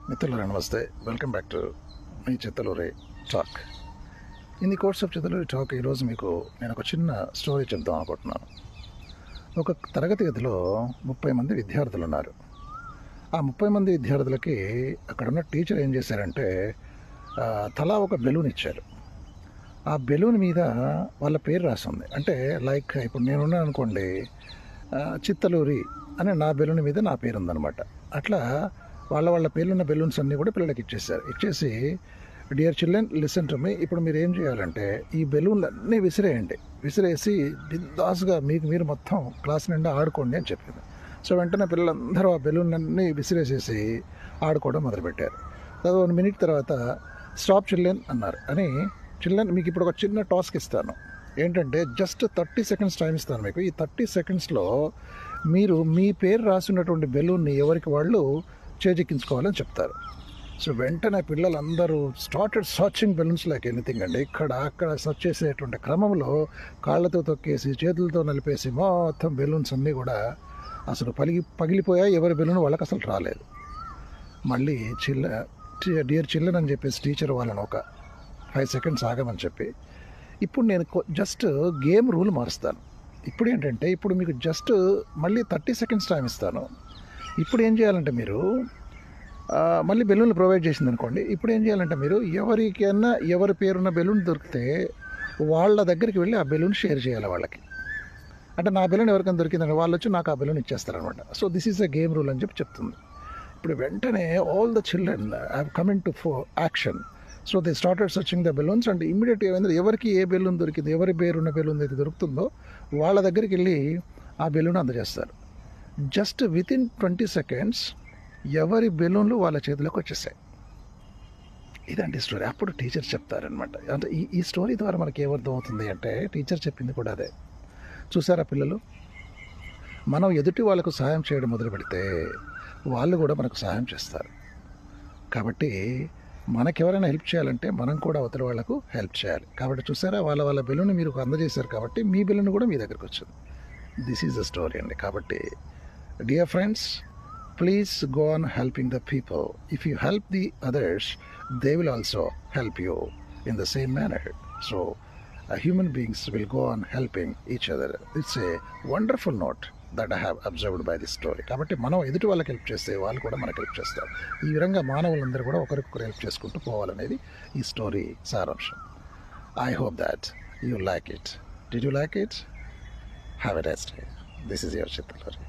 మిత్రులారా నమస్తే, welcome back to my Chittaluri talk. In the course of Chittaluri talk ఈరోజు మీకు నేను ఒక చిన్న స్టోరీ చెప్దాం అనుకుంటున్నాను. ఒక తరగతి గదిలో 30 మంది విద్యార్థులు ఉన్నారు. ఆ 30 మంది విద్యార్థులకి అక్కడున్న టీచర్ ఏం చేశారంటే తలా ఒక బెలూన్ ఇచ్చారు. ఆ బెలూన్ మీద వాళ్ళ పేరు రాసింది. అంటే లైక్ ఇప్పుడు నేనున్నాను అనుకోండి, చిత్తలూరి అనే నా బెలూన్ మీద నా పేరు ఉందన్నమాట. అట్లా వాళ్ళ పేర్లున్న బెలూన్స్ అన్నీ కూడా పిల్లలకి ఇచ్చేసారు. ఇచ్చేసి, dear children listen to me, ఇప్పుడు మీరు ఏం చేయాలంటే ఈ బెలూన్లన్నీ విసిరేయండి, విసిరేసి బిందాస్గా మీకు మీరు మొత్తం క్లాస్ నిండా ఆడుకోండి అని చెప్పింది. సో వెంటనే పిల్లలందరూ ఆ బెలూన్లన్నీ విసిరేసేసి ఆడుకోవడం మొదలుపెట్టారు. 1 మినిట్ తర్వాత స్టాప్ చిల్డ్రన్ అన్నారు. అని చిల్డ్రన్, మీకు ఇప్పుడు ఒక చిన్న టాస్క్ ఇస్తాను. ఏంటంటే జస్ట్ 30 సెకండ్స్ టైం ఇస్తాను మీకు. ఈ 30 సెకండ్స్లో మీరు మీ పేరు రాసినటువంటి బెలూన్ని ఎవరికి వాళ్ళు చేజెక్కించుకోవాలని చెప్తారు. సో వెంటనే పిల్లలందరూ started searching balloons like anything అండి. ఇక్కడ అక్కడ సర్చ్ చేసేటువంటి క్రమంలో కాళ్ళతో తొక్కేసి చేతులతో నలిపేసి మొత్తం బెలూన్స్ అన్నీ కూడా అసలు పగిలిపోయాయి. ఎవరి బెలూన్ వాళ్ళకి అసలు రాలేదు. మళ్ళీ డియర్ చిల్డ్రన్ అని చెప్పేసి టీచర్ వాళ్ళని ఒక 5 సెకండ్స్ ఆగమని చెప్పి, ఇప్పుడు నేను జస్ట్ గేమ్ రూల్ మారుస్తాను. ఇప్పుడు ఏంటంటే, ఇప్పుడు మీకు జస్ట్ మళ్ళీ 30 సెకండ్స్ టైం ఇస్తాను. ఇప్పుడు ఏం చేయాలంటే మీరు మళ్ళీ బెలూన్లు ప్రొవైడ్ చేసింది అనుకోండి. ఇప్పుడు ఏం చేయాలంటే మీరు ఎవరికైనా ఎవరి పేరున్న బెలూన్ దొరికితే వాళ్ళ దగ్గరికి వెళ్ళి ఆ బెలూన్ షేర్ చేయాలి వాళ్ళకి. అంటే నా బెలూన్ ఎవరికైనా దొరికిందని వాళ్ళు వచ్చి నాకు ఆ బెలూన్ ఇచ్చేస్తారనమాట. So this is a game rule అని చెప్పి చెప్తుంది. ఇప్పుడు వెంటనే all the children have coming to action. So they started searching the balloons and ఇమ్మీడియట్గా ఏమైంది, ఎవరికి ఏ బెలూన్ దొరికింది, ఎవరి పేరున్న బెలూన్ అయితే దొరుకుతుందో వాళ్ళ దగ్గరికి వెళ్ళి ఆ బెలూన్ అందజేస్తారు. జస్ట్ వితిన్ 20 సెకండ్స్ ఎవరి బెలూన్లు వాళ్ళ చేతిలోకి వచ్చేసాయి. ఇదండి స్టోరీ. అప్పుడు టీచర్ చెప్తారనమాట. అంటే ఈ స్టోరీ ద్వారా మనకి ఏమర్థం అవుతుంది అంటే, టీచర్ చెప్పింది కూడా అదే. చూసారా పిల్లలు, మనం ఎదుటి వాళ్ళకు సహాయం చేయడం మొదలు పెడితే వాళ్ళు కూడా మనకు సహాయం చేస్తారు. కాబట్టి మనకెవరైనా హెల్ప్ చేయాలంటే మనం కూడా అవతల వాళ్ళకు హెల్ప్ చేయాలి. కాబట్టి చూసారా, వాళ్ళ బెలూన్ మీరు అందజేశారు కాబట్టి మీ బెలూన్ కూడా మీ దగ్గరకు వచ్చింది. దిస్ ఈజ్ అ స్టోరీ అండి. కాబట్టి dear friends, please go on helping the people. If you help the others, they will also help you in the same manner. So human beings will go on helping each other. It's a wonderful note that I have observed by this story. కాబట్టి మనం ఎదుటి వాళ్ళకి help చేస్తే వాళ్ళు కూడా మనకు help చేస్తారు. ఈ విధంగా మానవులందరూ కూడా ఒకరికొకరు హెల్ప్ చేసుకుంటూ పోవాలనేది ఈ స్టోరీ సారాంశం. I hope that you like it. Did you like it? Have a nice day. This is your Chittalluri.